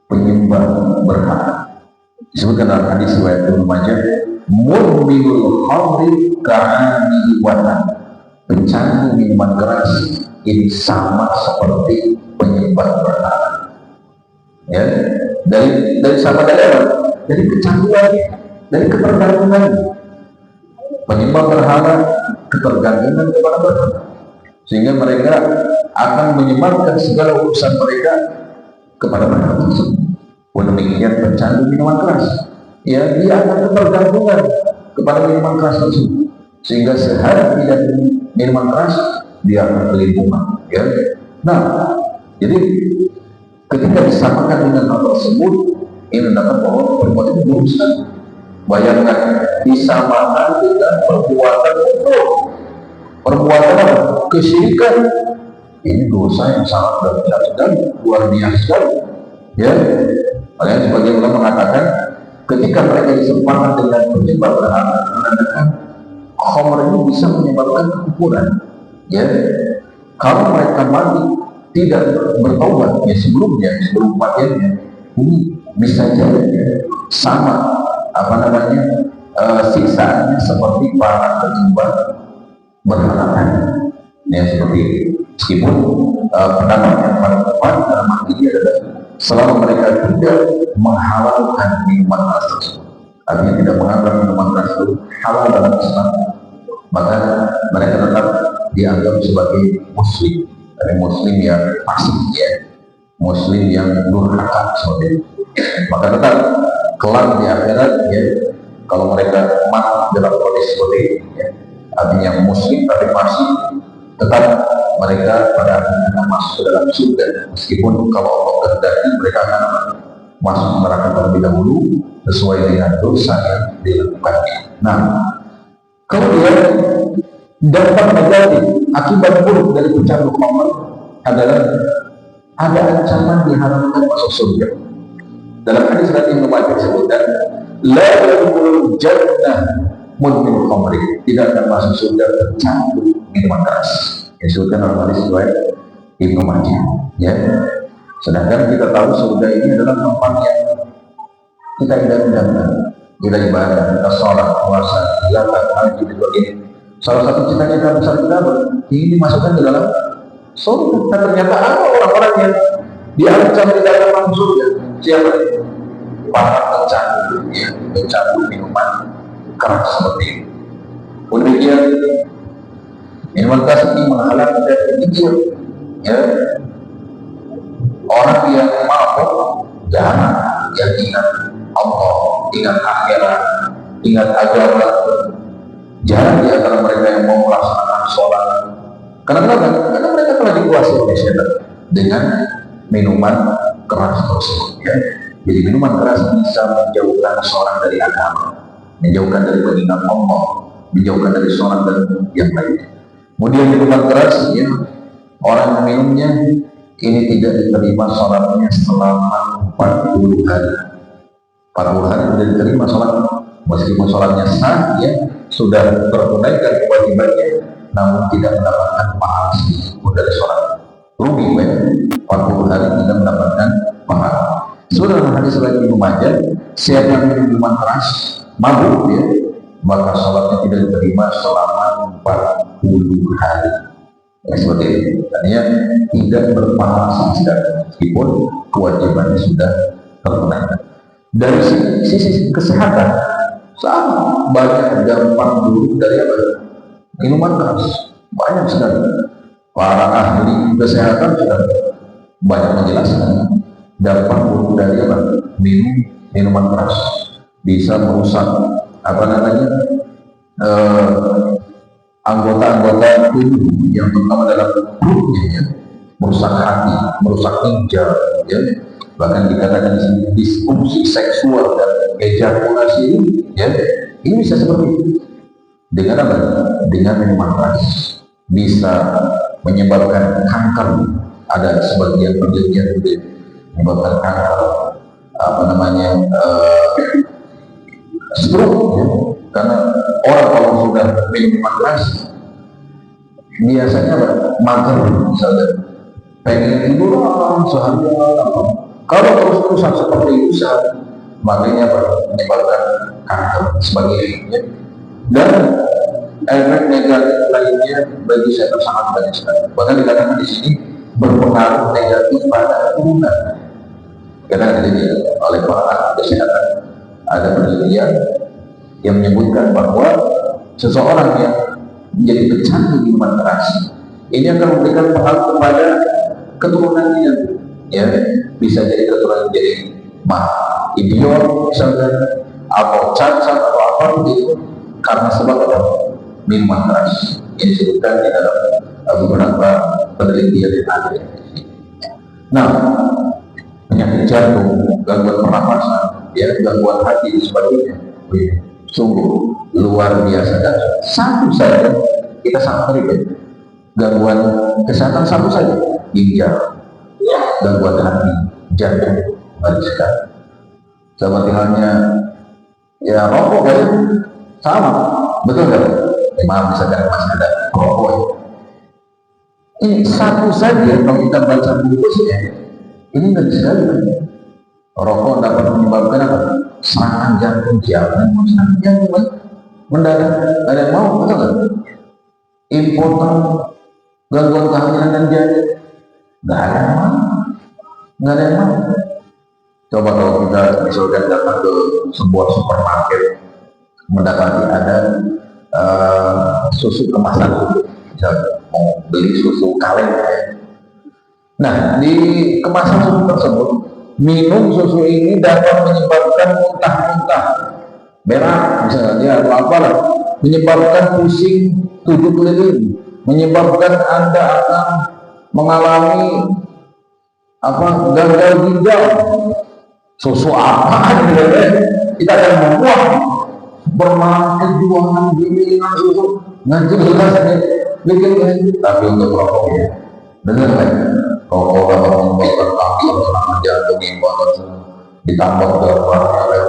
penyembah berhala. Disebutkan dalam hadis riwayat Ibnu Majah, mudminul khamri ka'ani watan. Pecandu minuman keras ini sama seperti penyembah berhala. Ya, dari sama dari apa? Dari kecanduan, dari ketergantungan. Penyembah berhala ketergantungan kepada berhala, sehingga mereka akan menyematkan segala urusan mereka kepada berhala tersebut. Demikian pecandu minuman keras, ya, dia akan ketergantungan kepada minuman keras tersebut, sehingga sehari tidak minuman keras dia akan kelimpungan. Ya. Nah, jadi ketika disamakan dengan hal tersebut, ini mendapat bahwa perbuatan itu buruk sekali. Bayangkan disamakan dengan perbuatan kufur, perbuatan kesyirikan. Ini dosa yang sangat berat sekali, luar biasa sekali. Ya, makanya sebagian ulama mengatakan ketika mereka disempatkan dengan penyembah berhala, menandakan khamr ini bisa menyebabkan kekufuran. Ya, kalau mereka mati tidak bertaubat ya sebelum kematiannya, ini bisa jadi sama siksaannya seperti para penyembah berhala. Ya, seperti itu. Meskipun pendapatnya para ulama dalam hal ini adalah selama mereka tidak menghalalkan minuman keras tersebut, artinya tidak menganggap minuman keras itu halal dalam Islam, maka mereka tetap dianggap sebagai muslim, dari muslim yang fasik, ya, muslim yang durhaka seperti itu. Maka tetap kelak di akhirat, ya, kalau mereka mati dalam kondisi seperti ini, ya, artinya muslim tapi fasik, tetap mereka pada akhirnya akan masuk ke dalam surga, meskipun kalau Allah kehendaki mereka akan masuk neraka terlebih dahulu sesuai dengan dosa yang dilakukannya. Nah, kemudian dampak negatif akibat buruk dari pecandu khamr adalah ada ancaman diharamkan masuk surga. Dalam hadis riwayat Ibnu Majah disebutkan, la yadkhulul jannah mudmin khamri, tidak akan masuk surga pecandu minuman keras. Disebutkan dalam hadis riwayat Ibnu Majah. Ya. Sedangkan kita tahu surga ini adalah tempat yang kita idam-idamkan, kita ibadah, kita sholat, puasa, zakat, haji, dan sebagainya. Salah satu cita-cita besar kita ingin dimasukkan ke dalam surga. Dan ternyata ada orang-orang yang diancam di dalam surga. Siapa? Para pecandu, yang pecandu minuman keras seperti itu. Kemudian minuman keras ini menghalangi dari kecil, ya. Orang yang mabuk jangan, yang ingat Allah, ingat akhirat, ingat agama. Jarang di antara mereka yang mau melaksanakan sholat. Kenapa? Karena mereka telah dikuasai oleh setan dengan minuman keras tersebut. Ya. Jadi minuman keras bisa menjauhkan seorang dari agama, menjauhkan dari pengingat Allah, menjauhkan dari sholat dan yang lainnya. Kemudian minuman keras, ya, orang yang minumnya ini tidak diterima sholatnya selama 40 hari. 40 hari tidak diterima sholatnya, meskipun sholatnya sah, ya, sudah tertunaikan kewajibannya, namun tidak mendapatkan pahala sedikitpun dari sholat. Rugi, ya, 40 hari tidak mendapatkan pahala. Sudah hadis lagi Majah, siapa yang minum minuman keras, mabuk, ya, maka sholatnya tidak diterima selama 40 hari. Ya, seperti itu. Artinya tidak berpahala sama sekali, meskipun kewajibannya sudah tertunaikan. Dari sisi kesehatan, sama banyak dampak buruk dari apa? Minuman keras. Banyak sekali. Para ahli kesehatan sudah banyak menjelaskan dampak buruk dari apa? Minuman keras. Bisa merusak apa namanya, anggota-anggota tubuh yang terutama dalam perutnya, ya, merusak hati, merusak ginjal, ya. Bahkan dikatakan di sini disfungsi seksual dan ejakulasi, ya, ini bisa seperti itu. Dengan apa? Dengan minuman keras bisa menyebabkan kanker. Ada sebagian penelitian menyebabkan kanker, apa namanya, stroke, ya. Karena orang kalau sudah minuman keras biasanya mager, misalnya pengen tidur seharian. Kalau terus-terusan seperti itu, makanya menyebabkan kanker sebagainya. Dan efek negatif lainnya bagi setan sangat banyak sekali. Bahkan dikatakan di sini berpengaruh negatif pada keturunan. Karena jadi oleh para ahli kesehatan ada penelitian yang menyebutkan bahwa seseorang yang menjadi pecandu minuman keras ini akan memberikan pengaruh kepada keturunannya, ya, bisa jadi keturunan jadi idiot misalnya, atau cacat atau apa begitu, karena sebab minuman keras. Ini disebutkan di dalam beberapa penelitian yang ada. Nah, penyakit jantung, gangguan pernapasan, ya, gangguan hati dan sebagainya, sungguh luar biasa. Dan satu saja kita sangat ribet. Gangguan kesehatan satu saja, ginjal, gangguan hati, jantung, sekali. Seperti halnya, ya, rokok, ya, sama, betul kan? Maaf, misalkan masih ada rokok, ya. Ini satu saja kalau kita baca bukunya, ini nggak bisa, kan? Rokok dapat menyebabkan apa? Serangan jantung, serangan jantung mendadak, ada yang mau, betul kan? Impoten, gangguan kehamilan dan janin, nggak ada yang mau, nggak ada yang mau. Coba kalau kita misalkan datang ke sebuah supermarket, mendapati ada susu kemasan susu, misalnya mau beli susu kaleng, ya. Nah, di kemasan susu tersebut, minum susu ini dapat menyebabkan muntah-muntah, berak misalnya, atau apalah, menyebabkan pusing tubuh keliling, menyebabkan Anda akan mengalami apa, gagal ginjal. Susu apa kita akan membuat bermain kejuangan bimbingan susu nanti jelas bikin. Tapi untuk rokok, ya, benar kan? Rokok dapat menyebabkan kanker, serangan jantung, impoten, ditambah gambarnya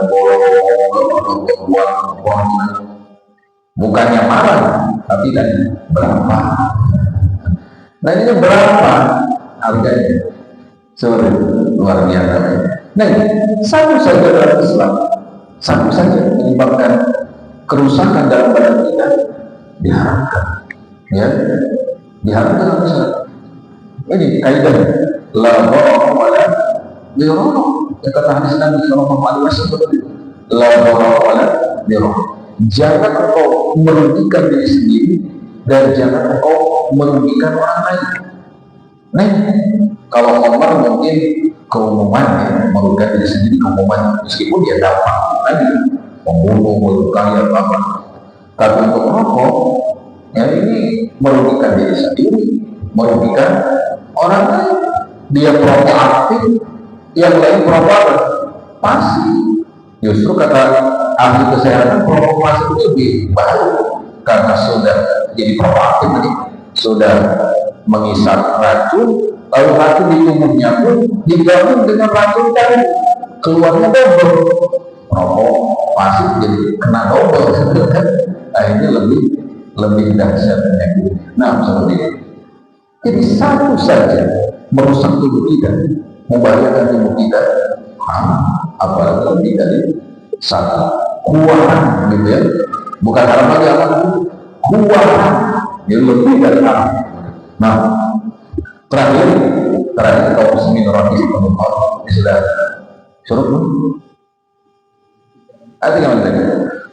bukannya marah, tapi kan berapa? Nah, ini berapa harganya? Sorry, luar biasa. Nah, satu saja dalam Islam, satu saja menyebabkan kerusakan dalam badan kita, diharamkan. Ya, diharamkan dalam Islam. Ini kaidah la dharara wa la dirara. Yang kata hadis Nabi Sallallahu Alaihi Wasallam, la dharara wa la dirara. Jangan engkau merugikan diri sendiri dan jangan engkau merugikan orang lain. Nah, kalau Umar mungkin keumumannya merugikan diri sendiri, keumuman meskipun dia dapat tadi membunuh, melukai atau apa. Tapi untuk rokok, ya ini merugikan diri sendiri, merugikan orang lain. Dia perokok aktif, yang lain perokok pasif. Justru kata ahli kesehatan, perokok pasif itu lebih baik karena sudah jadi perokok aktif, jadi sudah mengisap racun, lalu racun di tubuhnya pun digabung dengan racun tadi, keluarnya double. Perokok pasif jadi kena double, kan? Nah, ini lebih dahsyat penyakit. Nah, seperti itu. Jadi satu saja merusak tubuh kita, membahayakan tubuh kita, apalagi lebih dari satu kuahan, gitu ya. Bukan haram lagi apa? Kuahan, jadi lebih dari haram. Nah, terakhir kaum muslimin orang Islam sudah surut belum?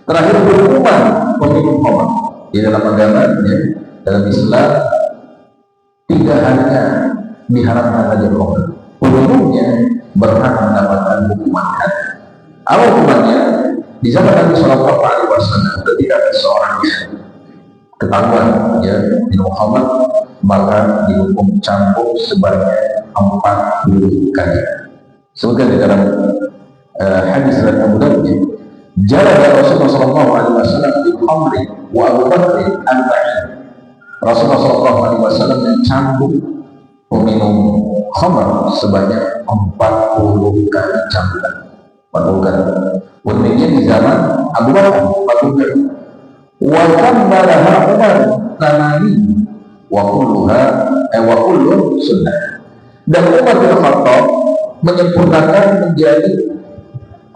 Terakhir hukuman peminum khamr di dalam agama, ya, dalam Islam tidak hanya diharamkan saja khamr, peminumnya berhak mendapatkan hukuman had. Apa hukumannya? Di zaman Nabi Sallallahu Alaihi Wasallam, ketika seorang ketahuan ya minum khamr, maka dihukum cambuk sebanyak 40 kali. Sebutkan di dalam hadis dari Abu Dawud, jalan Rasulullah Sallallahu Alaihi Wasallam di khamri wa Abu Bakr al-Ba'in. Rasulullah Sallallahu Alaihi Wasallam mencambuk peminum khamr sebanyak 40 kali cambukan. 40 kali. Demikian di zaman Abu Bakar 40 kali. Wa kambaraha Umar tanani wa kullu sunnah. Dan Umar bin Khattab menyempurnakan menjadi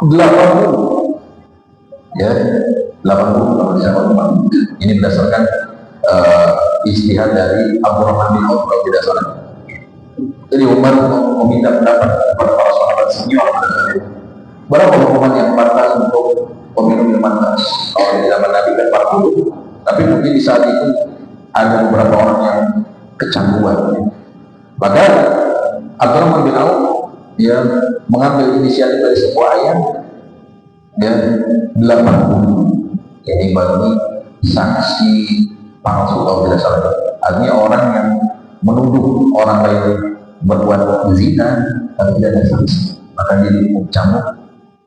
80. Ya, 80 sama. Ini berdasarkan istihad dari Abdurrahman bin Auf kalau tidak salah. Jadi Umar meminta pendapat kepada para sahabat senior berapa hukuman yang pantas untuk peminum minuman keras. Kalau di zaman Nabi kan 40, tapi mungkin di saat itu ada beberapa orang yang kecanduan. Maka Abdurrahman bin Auf dia mengambil inisiatif dari sebuah ayat, ya 80. Ini bagi saksi palsu kalau tidak salah. Artinya orang yang menuduh orang lain berbuat zina tapi tidak ada saksi, maka dia dihukum cambuk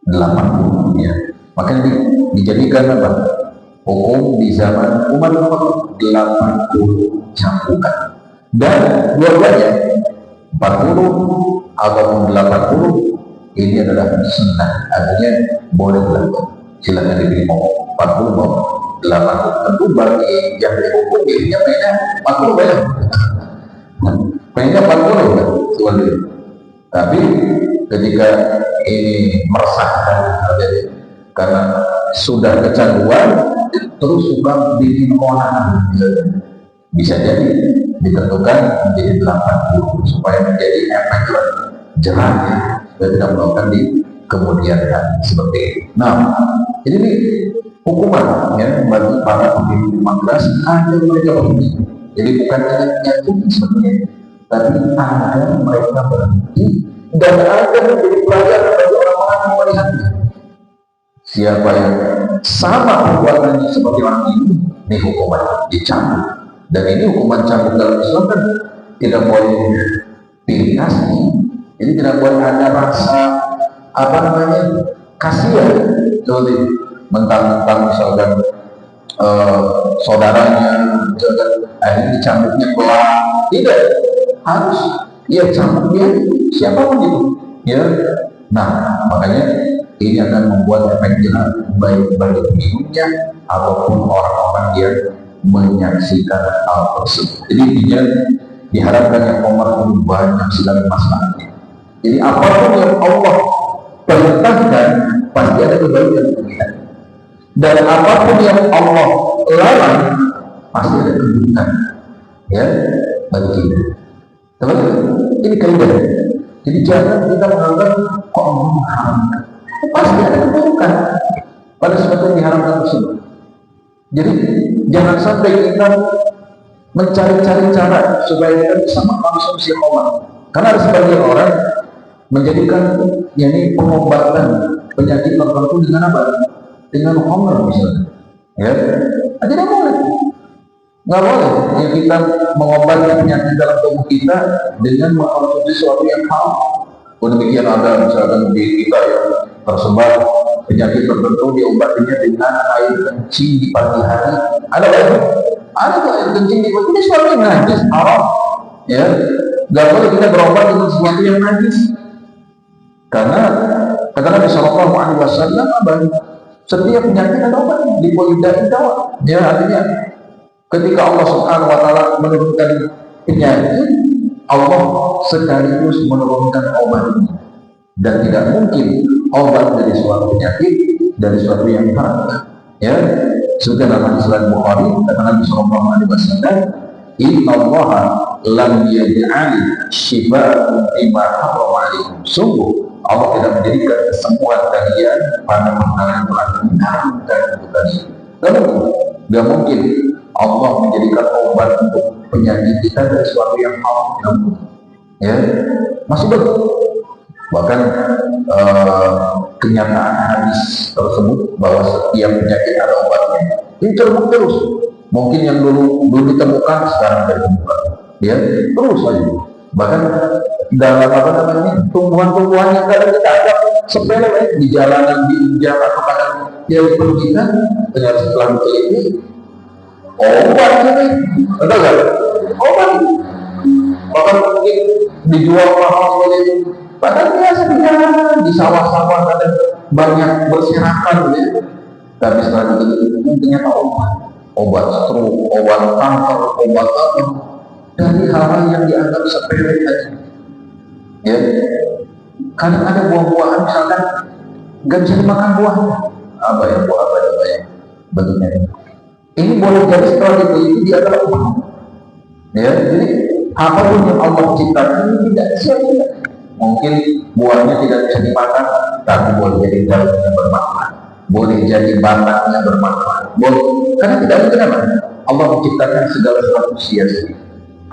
80 ya. Maka dijadikan apa? Hukum di zaman Umar bin Khattab 80 cambukan. Dan dua-duanya 40 ataupun 80 ini adalah sunnah, artinya boleh dilakukan. Silakan dipilih mau 40 mau 80. Tentu bagi yang dihukum dirinya mainnya 40 banyak. Mainnya 40 kan, tapi ketika ini meresahkan karena sudah kecanduan terus suka bikin olahan, bisa jadi ditentukan menjadi 80 supaya menjadi efek jerah ya, supaya tidak melakukan di kemudian hari seperti itu. Nah, jadi ini hukuman ya bagi para peminum minuman keras agar mereka berhenti. Jadi bukan hanya menyakiti sebenarnya, tapi agar mereka berhenti dan agar menjadi pelajaran bagi orang-orang yang melihatnya. Siapa yang sama perbuatannya seperti orang ini hukuman dicambuk. Dan ini hukuman cambuk dalam Islam kan tidak boleh pilih kasih. Jadi tidak boleh ada rasa kasihan. Jadi mentang-mentang misalkan saudaranya misalkan akhirnya dicambuknya pelan, tidak, harus ya cambuknya siapapun itu ya. Nah, makanya ini akan membuat efek jerah baik bagi peminumnya ataupun orang-orang yang menyaksikan hal tersebut. Jadi intinya diharapkan yang Umar itu banyak segala masalahnya. Jadi apapun yang Allah perintahkan pasti ada kebaikan. Dan apapun yang Allah larang pasti ada keburukan ya bagi kita. Teman-teman, ini kaidah. Jadi jangan kita menganggap kok Allah mengharamkan. Pasti ada keburukan pada sesuatu yang diharamkan tersebut. Jadi jangan sampai kita mencari-cari cara supaya kita bisa mengkonsumsi khamar. Karena ada sebagian orang menjadikan yakni pengobatan penyakit tertentu dengan apa? Dengan khamar misalnya. Ya, tidak boleh. Nggak boleh ya kita mengobati penyakit dalam tubuh kita dengan mengkonsumsi sesuatu yang haram. Demikian ada misalkan di kita yang tersebar penyakit tertentu diobatinya dengan air kencing di pagi hari. Ada nggak? Ada tuh air kencing di pagi. Ini sesuatu yang najis, haram. Ya, nggak boleh kita berobat dengan sesuatu yang najis. Karena kata Nabi Shallallahu Alaihi Wasallam, setiap penyakit ada obatnya. Di polidain dawa. Ya, artinya ketika Allah Subhanahu Wa Taala menurunkan penyakit, Allah sekaligus menurunkan obatnya. Dan tidak mungkin obat dari suatu penyakit dari suatu yang haram. Ya, sudah dalam Sahih Bukhari kata Nabi Shallallahu Alaihi Wasallam, Inna Allah lam yaj'al shifa'an lima harrama alaikum. Sungguh Allah tidak menjadikan kesembuhan kalian pada perkara yang telah diharamkan untuk kalian. Tidak mungkin Allah menjadikan obat untuk penyakit kita dari sesuatu yang haram. Ya, masih betul. Bahkan kenyataan hadis tersebut bahwa setiap penyakit ada obatnya. Ini terbukti terus. Mungkin yang dulu ditemukan sekarang ditemukan. Ya, terus saja. Bahkan dalam apa namanya tumbuhan-tumbuhan yang kadang kita anggap sepele di jalanan diinjak atau kadang dia diperlukan dengan setelah diteliti obat ini, betul nggak? Obat bahkan mungkin dijual mahal seperti itu. Padahal biasa di jalanan, di sawah-sawah ada banyak berserakan gitu. Tapi setelah itu ternyata obat stroke, obat kanker, obat apa dari hal-hal yang dianggap sepele tadi. Ya, kadang ada buah-buahan misalkan nggak bisa dimakan buahnya. Apa ya buah apa ya bentuknya? Ini boleh jadi setelah diteliti dia adalah obat. Ya, jadi apapun yang Allah ciptakan ini tidak sia-sia. Mungkin buahnya tidak bisa dimakan, tapi boleh jadi daunnya bermanfaat, boleh jadi batangnya bermanfaat, boleh. Karena tidak mungkin apa? Allah menciptakan segala sesuatu sia-sia.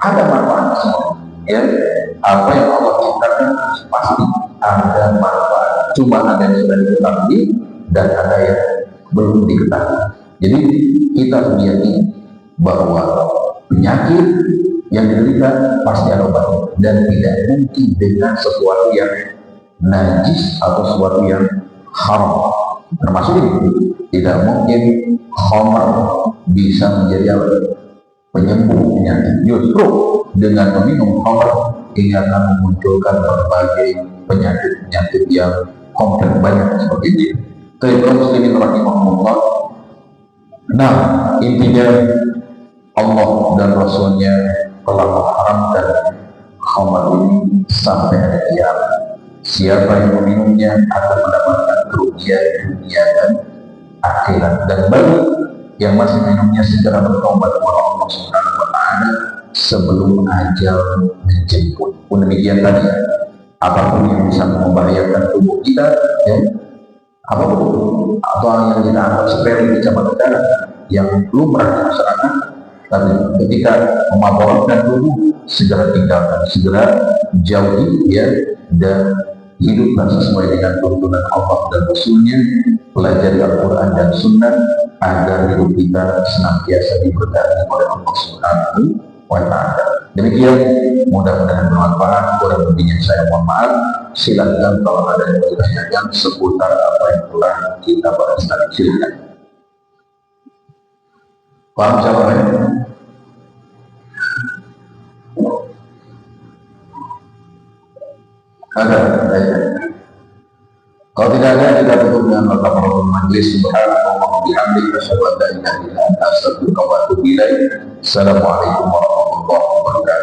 Ada manfaat semua. Ya, apa yang Allah ciptakan pasti ada manfaat. Cuma ada yang sudah diketahui dan ada yang belum diketahui. Jadi kita meyakini bahwa penyakit yang diderita pasti ada obatnya dan tidak mungkin dengan sesuatu yang najis atau sesuatu yang haram. Termasuk ini tidak mungkin khamar bisa menjadi penyembuh penyakit. Justru dengan meminum khamar ini akan memunculkan berbagai penyakit-penyakit yang kompleks banyak seperti ini. Kaum muslimin rahimahumullah. Nah, intinya Allah dan Rasulnya telah mengharamkan khamar ini sampai hari kiamat. Siapa yang meminumnya akan mendapatkan kerugian dunia dan akhirat. Dan bagi yang masih minumnya segera bertobat kepada Allah Subhanahu Wa Taala sebelum ajal menjemput. Pun demikian tadi, apapun yang bisa membahayakan tubuh kita, ya, apapun atau yang kita anggap sepele di zaman negara yang lumrah di masyarakat, tapi ketika memabukkan tubuh segera tinggalkan, segera jauhi, ya, dan hiduplah sesuai dengan tuntunan Allah dan Rasulnya. Pelajari Al-Quran dan Sunnah agar hidup kita senantiasa diberkati oleh Allah Subhanahu Wa Taala. Demikian, mudah-mudahan bermanfaat. Kurang lebihnya saya mohon maaf. Silakan kalau ada yang bertanya seputar apa yang telah kita bahas tadi, silakan. Paham jawabannya? Ada. Kalau tidak ada, kita tutup dengan al-Fatihah majlis. Subhanallah wa bihamdihi, asyhadu an la ilaha illa anta, astaghfiruka wa atubu ilaik. Assalamualaikum warahmatullahi wabarakatuh.